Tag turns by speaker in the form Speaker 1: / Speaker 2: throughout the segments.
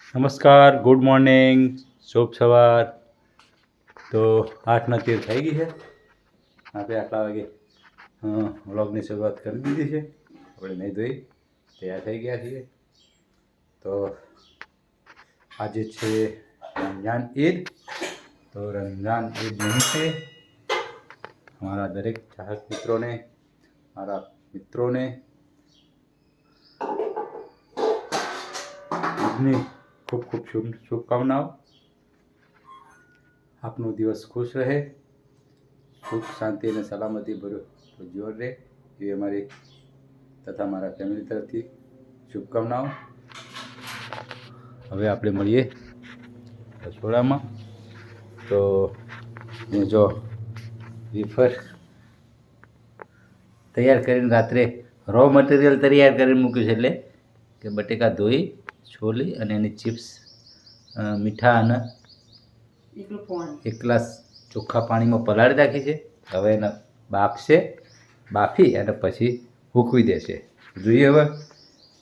Speaker 1: નમસ્કાર, good morning, શુભ સવાર. તો 8:13 થઈ ગઈ છે. આપણે આટલા વાગે વ્લોગની શરૂઆત કરી દીધી છે. આપણે નહીં ધોઈ તૈયાર થઈ ગયા છીએ. તો આજે છે રમઝાન ઈદ. તો રમઝાન ઈદ નિમિત્તે અમારા દરેક ચાહક મિત્રોને, મારા મિત્રોને ઈદની ખૂબ ખૂબ શુભકામનાઓ. આપનો દિવસ ખુશ રહે, સુખ શાંતિ અને સલામતી ભર્યો જીવન રહે એવી અમારી તથા મારા ફેમિલી તરફથી શુભકામનાઓ. હવે આપણે મળીએ રસોડામાં. તો મેં જો વેફર તૈયાર કરીને રાત્રે રો મટીરિયલ તૈયાર કરીને મૂક્યું છે, એટલે કે બટેકા ધોઈ છોલી અને એની ચિપ્સ મીઠા અને એક ગ્લાસ ચોખ્ખા પાણીમાં પલાળી રાખી છે. હવે એને બાફી અને પછી સૂકવી દેશે. જોઈએ હવે.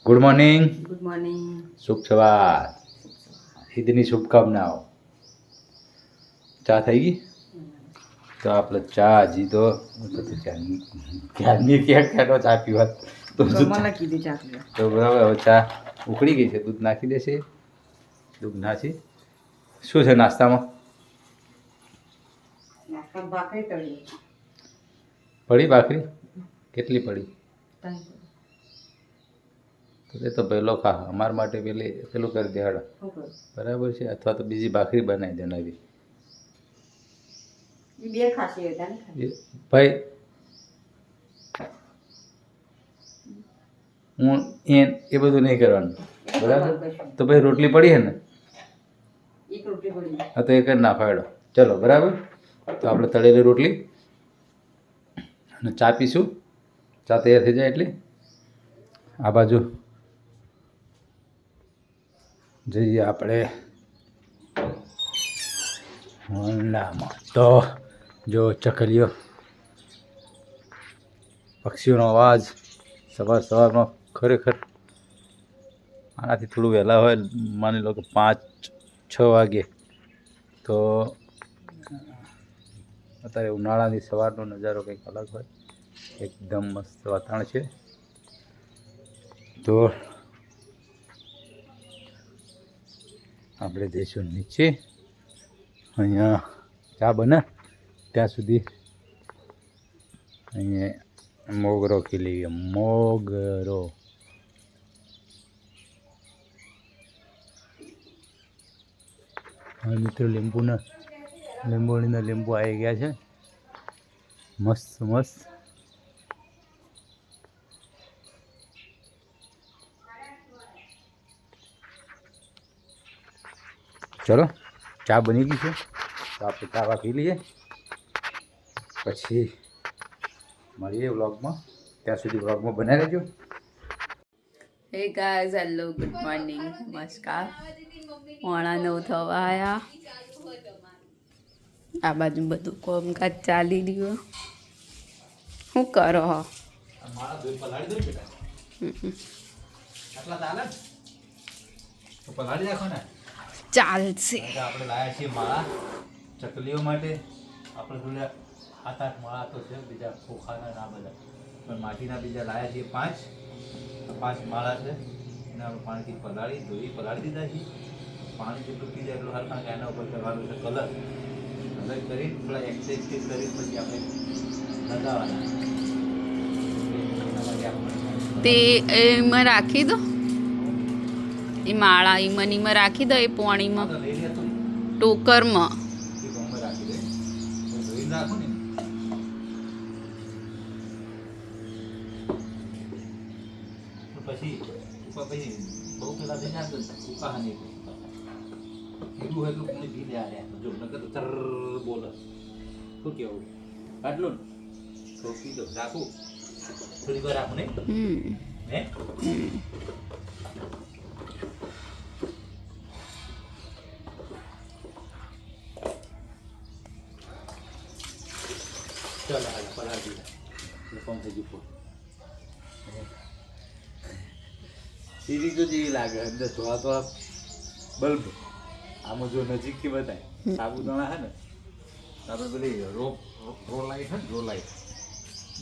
Speaker 1: Good morning.
Speaker 2: Good morning.
Speaker 1: શુભ સવાર. ઈદની શુભકામનાઓ. ચા થઈ ગઈ? તો આપણે ચા હજી તો ક્યારની ક્યાં ચા પીવા તો
Speaker 2: કીધું ચા પીવા.
Speaker 1: તો બરાબર. હવે ચા ઉકળી ગઈ છે, દૂધ નાખી દેશે. દૂધ નાખી. શું છે નાસ્તામાં?
Speaker 2: ભાખરી તળી.
Speaker 1: પડી ભાખરી? કેટલી પડી? એ તો પહેલો ખા. અમારા માટે પેલું કરી દે હાડો. બરાબર છે. અથવા તો બીજી ભાખરી બનાવી દે નવી.
Speaker 2: બે ખાસી હતા ને
Speaker 1: ભાઈ. હું એ બધું નહીં કરવાનું. બરાબર. તો ભાઈ રોટલી પડી છે ને?
Speaker 2: એક રોટલી પડી.
Speaker 1: હા, તો એ કરી નાખો. ચલો બરાબર. તો આપણે તળેલી રોટલી અને ચા પીશું. ચા તૈયાર થઈ જાય એટલે આ બાજુ જઈએ આપણે હોન્ડામાં. તો જો ચકલીઓ, પક્ષીઓનો અવાજ સવારમાં ખરેખર આનાથી થોડું વહેલા હોય, માની લો કે 5-6 વાગે. તો અત્યારે ઉનાળાની સવારનો નજારો કંઈક અલગ હોય. એકદમ મસ્ત વાતાવરણ છે. તો આપણે જઈશું નીચે. અહીંયા ચા બને ત્યાં સુધી અહીંયા મોગરો ખીલી ગયો. મોગરો હા મિત્રો, લીંબોળીના લીંબુ આવી ગયા છે. મસ્ત મસ્ત. ચલો, ચા બની ગઈ છે. તો આપણે ચા પી લઈએ, પછી મળીએ વ્લોગમાં. ત્યાં સુધી વ્લોગમાં બનાવી રહેજો.
Speaker 2: Hey guys, hello, good morning, નમસ્કાર. 9:30 થવા આવ્યા. આ બાજુ બધું કામકાજ ચાલી રહ્યું. શું કરો હો? ચાલશે.
Speaker 1: આપણે લાયા છીએ માળા ચકલીઓ માટે. આપણે થોડા 7-8 માળા તો છે, બીજા ખોખાના ના બધા, પણ માટીના બીજા લાયા છીએ 5 માળા છે. એને આપણે પાણીથી પલાળી દીધા છે. પાણી જેટલું પી જાય એટલું સારું, કારણ કે એના ઉપર કરવાનું છે કલર કરી થોડા એક્સરસાઇઝ કરી પછી આપણે લગાવવાના.
Speaker 2: તે એમાં રાખી દો. એ માળા ઈમાં રાખી દો. એ પોણીમાં ટોકરમાં
Speaker 1: પછી બહુ પેલા થઈ જાય ઉકા નહીં એટલું હોય એટલું પાણી પી લે. જો નકર તર બોલે. શું કેવું? આટલું તો પી દો. રાખું થોડી વાર રાખું નહીં હે. ચાલો પલાળી દીધા. કોણ થઈ ગયું? સીરી તો જેવી લાગે અંદર ધોવા તો બલ્બ આમાં જો નજીકથી બતાય સાબુદાણા હે ને તો આપણે પેલી રો લાઈટ હે ને રો લાઈટ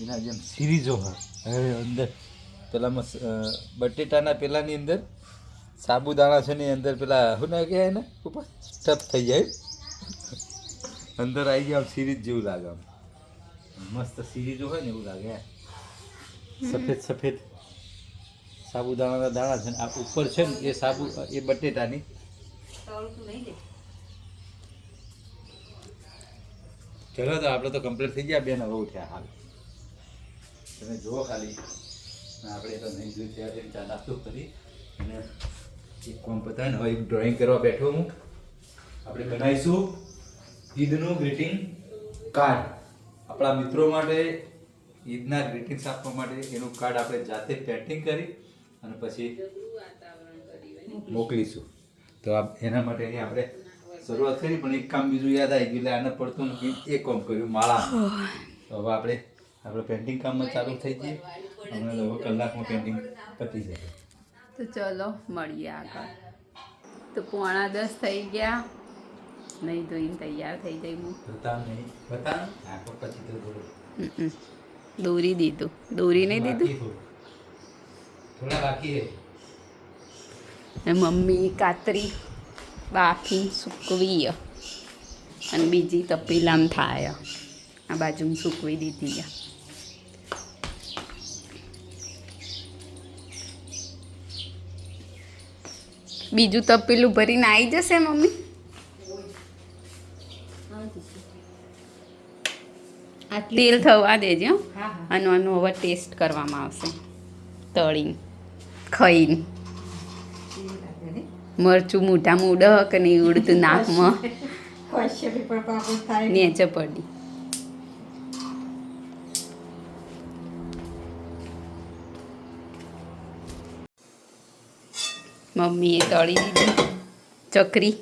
Speaker 1: એના જેમ સિરીઝો હવે અંદર પેલામાં બટેટાના પેલાની અંદર સાબુદાણા છે ને અંદર પેલા શું ના કહેવાય ને ઉપર સ્ટફ થઈ જાય અંદર આવી ગયા આમ સિરીઝ જેવું લાગે આમ મસ્ત સિરીઝો હોય ને એવું લાગે સફેદ સફેદ સાબુદાણાના દાણા છે ને આ ઉપર છે ને એ બટેટાની ચલો તો આપણે તો કમ્પ્લીટ થઈ ગયા બેન હવે ઉઠ્યા હાલ તમે જુઓ ખાલી આપણે તો નહીં જોયું ત્યાં ચા નાસ્તો કરી અને એક કોમ પતાવે ને હવે એક ડ્રોઈંગ કરવા બેઠો હું આપણે બનાવીશું ઈદનું ગ્રીટિંગ કાર્ડ આપણા મિત્રો માટે ઈદના ગ્રીટિંગ્સ આપવા માટે એનું કાર્ડ આપણે જાતે પેન્ટિંગ કરી અને પછી મોકલીશું તો એના માટે અહીં આપણે શરૂઆત કરી પણ એક કામ બીજું યાદ આવી ગયું એટલે આને પડતું નથી એ કામ કર્યું માળા તો હવે આપણે પેન્ટિંગ કામમાં ચાલુ થઈ જઈએ હમણાં હવે કલાકમાં પેન્ટિંગ પતી જાય
Speaker 2: તો ચલો મળીએ આગળ તો 9:45 થઈ ગયા નહીં ધોઈને તૈયાર થઈ જઈ હું
Speaker 1: બતાવ આખો પછી તો થોડું
Speaker 2: દોરી દીધું દોરી નહીં દીધું
Speaker 1: થોડા બાકી છે
Speaker 2: મમ્મી કાતરી બાફી સૂકવી અને બીજી તપેલામ થાય આ બાજુ સૂકવી દીધી બીજું તપેલું ભરીને આવી જશે મમ્મી તેલ થવા દેજો અને આનો હવે ટેસ્ટ કરવામાં આવશે તળીને ખાઈને મરચું મોઢામાં ઉડે કે નહીં ઉડતું નાકમાં નીચે પડી મમ્મીએ તળી દીધી ચકરી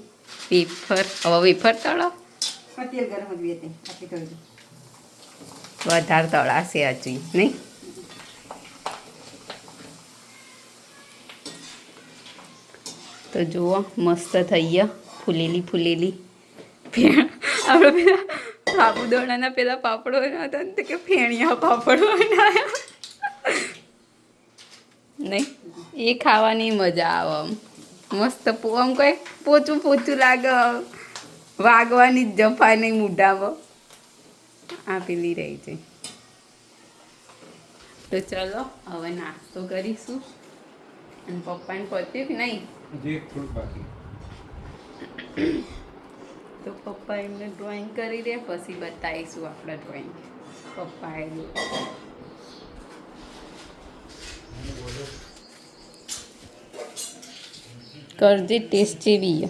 Speaker 2: વેફર હવે વેફર તળો વધારે તળાશે હજી નહીં તો જુઓ મસ્ત થઈ ગયા ફૂલેલી આપણે પેલા સાબુદાણાના પેલા પાપડો હતા ને કે ફેણિયા પાપડો બનાવ્યા નહીં એ ખાવાની મજા આવે આમ મસ્ત આમ કંઈ પોચું લાગે વાગવાની જ જફા નહીં મોઢામાં આ પેલી રહી છે તો ચલો હવે નાસ્તો કરીશું અને પપ્પાને પત્યું કે નહીં તો પપ્પા એમને ડ્રોઈંગ કરી દે પછી બતાવીશું આપણા ડ્રોઈંગ પપ્પાએ કરજે ટેસ્ટ જેવી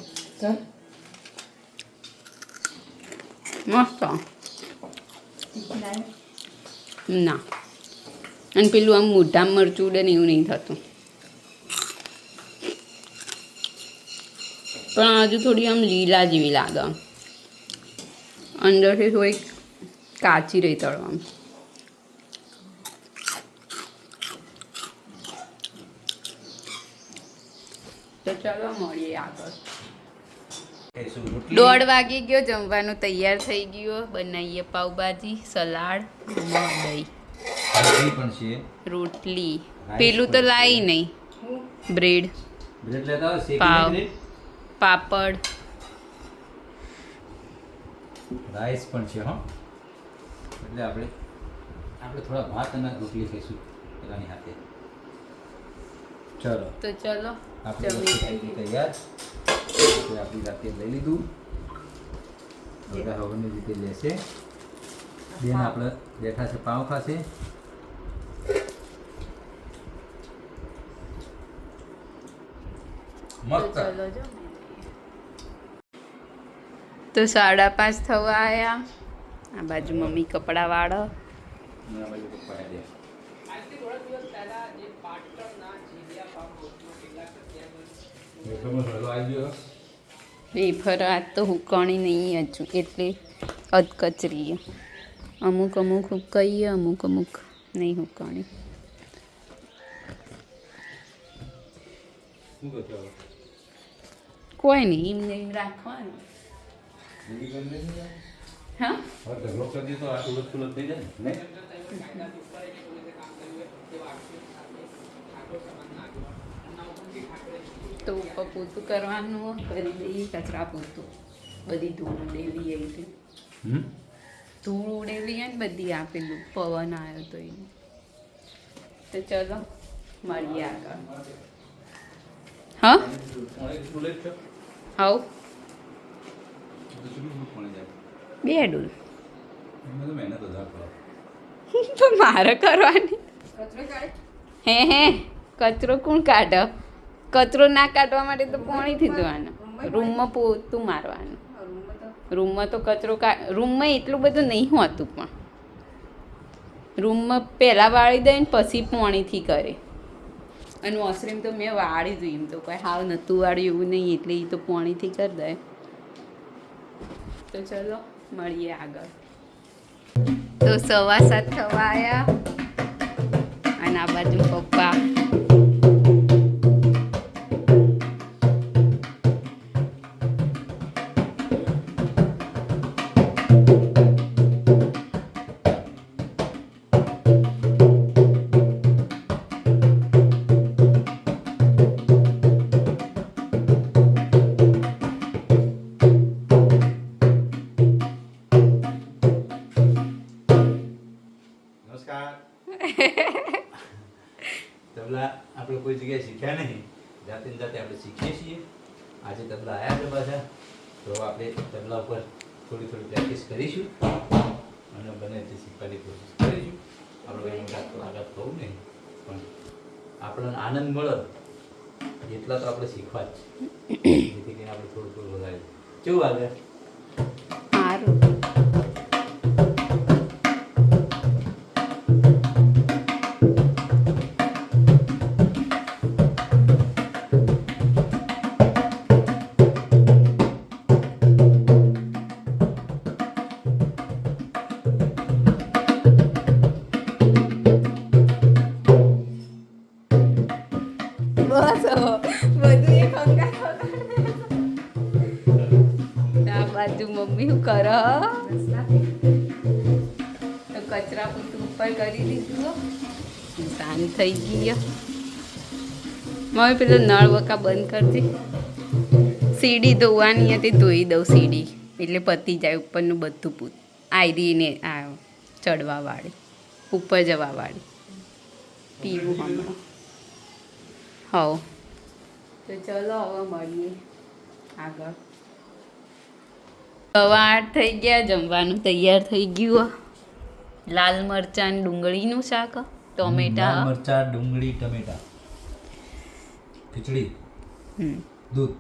Speaker 2: મસ્ત ના અને પેલું આમ મોઢામાં મરચું ઉડે ને એવું નહીં થતું પણ હજુ થોડી આમ લીલા જેવી લાગે અંદરથી થોડીક કાચી રહી તળવામાં તો ચાલો મળીએ આગળ 1:30 વાગી ગયો જમવાનું તૈયાર થઈ ગયો બનાવીએ પાવભાજી સલાડ દહીં
Speaker 1: પણ છે
Speaker 2: રોટલી પેલું તો લાવી નહીં બ્રેડ પાવ પાપડ
Speaker 1: રાઈસ પણ છે હા એટલે આપણે થોડા ભાત અને રોટલી ખાઈશું પેલાની હાથે ચલો
Speaker 2: તો ચલો
Speaker 1: આપણે વસ્તુ થઈ ગઈ તૈયાર આપણે આપણી જાતે લઈ લીધું હવે હવનની રીતે લેશે બેન આપણે બેઠા છે પાવ ખાશે મસ્ત
Speaker 2: ચલો જો તો 5:30 થવા આવ્યા આ બાજુ મમ્મી કપડાં વાળો વેફર આજ તો હુકાણી નહીં હજુ એટલે અધકચરી અમુક હુકાઈએ અમુક નહીં હુકાણી કોઈ નહીં એમને એમ રાખવાનું. હા
Speaker 1: ઢગલો કરી દીધો આ ઉલટ સુલટ થઈ જાય ને
Speaker 2: તો ઉપર પોતું કરવાનું કરી દઈએ કચરા પોતું બધી ધૂળ ઉડેલી આવી ધૂળ ઉડેલી ને બધી આપેલું પવન આવ્યો તો એને તો ચલો મળીએ આગળ. હા હાઉ 2 ડોલ તો મારે કરવાની હે કચરો કોણ કાઢે? કચરો ના કાઢવા માટે તો પાણીથી ધોવાનું. રૂમમાં પોતું મારવાનું. રૂમમાં તો કચરો રૂમમાં એટલું બધું નહીં હોતું પણ રૂમમાં પહેલાં વાળી દે ને પછી પાણીથી કરે. અને વોશરૂમ તો મેં વાળી દઉં એમ તો કોઈ હાવ નહોતું વાળ્યું એવું નહીં એટલે એ તો પાણીથી કરી દે. તો ચલો મળીએ આગળ. તો 7:15 થવા આવ્યા અને આ બાજુ પપ્પા
Speaker 1: તબલા આપણે કોઈ જગ્યાએ શીખ્યા નહીં, જાતે ને જાતે આપણે શીખીએ છીએ. આજે તબલા આવ્યા છે પાછા, તો આપણે તબલા ઉપર થોડી થોડી પ્રેક્ટિસ કરીશું અને બને તે શીખવાની કોશિશ કરીશું. આપણે કંઈ મોટા કલાકાર થવું નહીં, પણ આપણને આનંદ મળે એટલા તો આપણે શીખવા જ છે, જેથી કરીને આપણે થોડું થોડું વધારે કેવું આગળ
Speaker 2: સારું. બસ બધું એક આ બાજુ મમ્મી શું કર તો કચરા પોતું ઉપર કરી દીધું. શાંત થઈ ગઈ. મમ્મી પેલો નળ વકા બંધ કરતી. સીડી ધોવાની હતી ધોઈ દઉં સીડી એટલે પતી જાય ઉપરનું બધું પૂત આયરીને આ ચડવાવાળી ઉપર જવાવાળી પીવું હમણાં. હવ તો ચલો હવે મળીએ આગળ. 8:15 થઈ ગયા, જમવાનું તૈયાર થઈ ગયું. લાલ મરચાં ડુંગળીનું શાક, ટોમેટા,
Speaker 1: મરચા, ડુંગળી, ટમેટા, ખીચડી, દૂધ,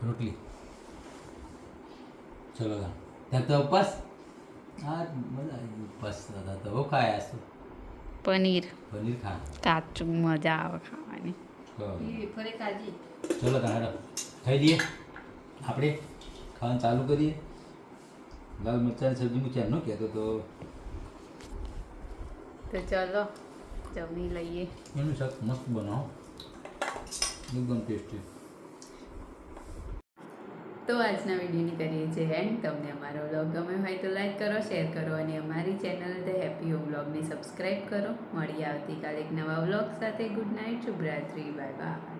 Speaker 1: રોટલી. ચલો ત્યાં તો ઉપવાસ. હા બધા ઉપવાસ હતા તો ખાયા શું
Speaker 2: પનીર
Speaker 1: ખા
Speaker 2: કાચું મજા આવે ખાવાની.
Speaker 1: ચલો તારે ખાઈ દઈએ, આપણે ખાવાનું ચાલુ કરીએ. લાલ મરચાંની સબ્જી હું ક્યારનો કહેતો તો
Speaker 2: ચલો જમી લઈએ.
Speaker 1: એનું શાક મસ્ત બનાવો, એકદમ ટેસ્ટી.
Speaker 2: તો આજના વિડીયોની કરીએ છીએ એન્ડ. તમને અમારો વ્લોગ ગમે હોય તો લાઈક કરો, શેર કરો અને અમારી ચેનલ ધ હેપી હોમ વ્લોગને સબસ્ક્રાઈબ કરો. મળીએ આવતીકાલે એક નવા વ્લોગ સાથે. ગુડ નાઇટ, શુભરાત્રી, બાય બાય.